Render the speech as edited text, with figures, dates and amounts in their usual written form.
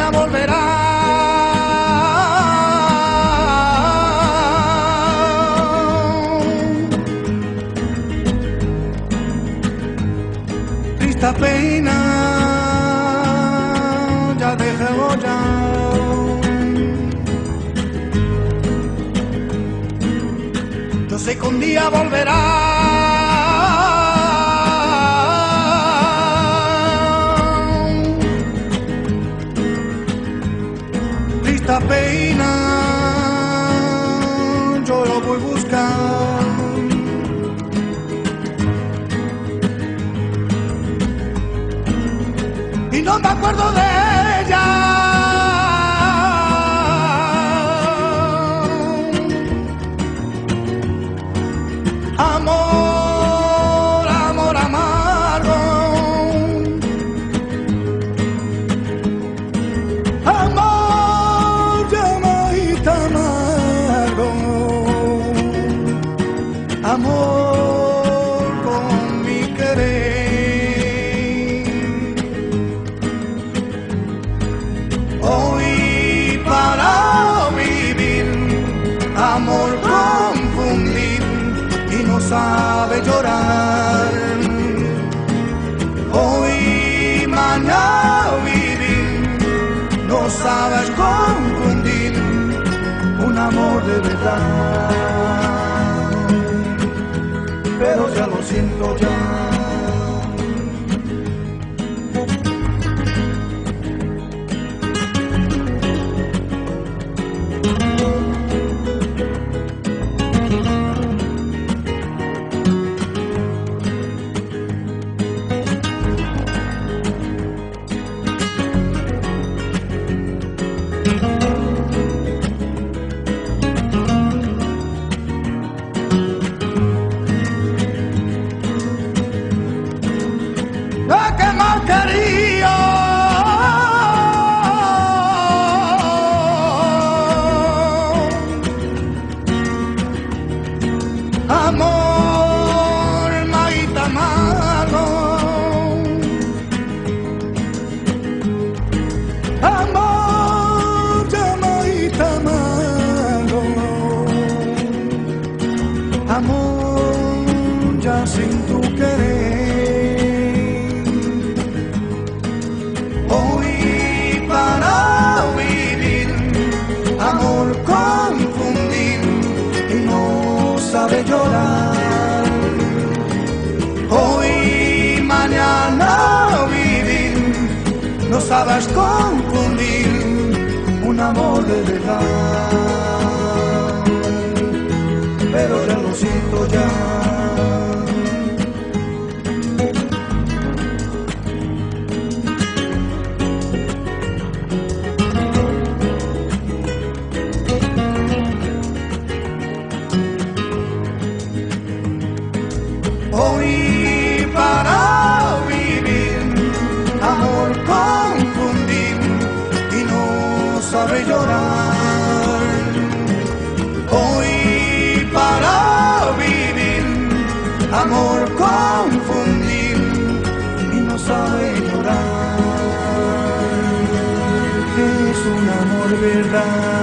día volverá. Triste pena ya dejemos ya. Yo sé que un día volverá. Esta pena yo lo voy a buscar. Y no me acuerdo de ella. Amor, amor amargo. Amor, llamadita amargo. Amor con mi querer. Hoy para vivir, amor confundir y no sabe llorar. Hoy mañana vivir, no sabes confundir un amor de verdad. Pero ya lo siento ya. ¡Ah, qué mal quería! Amor, maíta amargo. Amor, llamadita amargo. Amor, ya sin tu querer. Hoy para vivir, amor confundir y no sabe llorar. Hoy mañana vivir, no sabes confundir un amor de verdad. Pero ya lo siento ya. Hoy para vivir, amor confundir y no sabe llorar. Hoy para vivir, amor confundir y no sabe llorar. Es un amor verdad.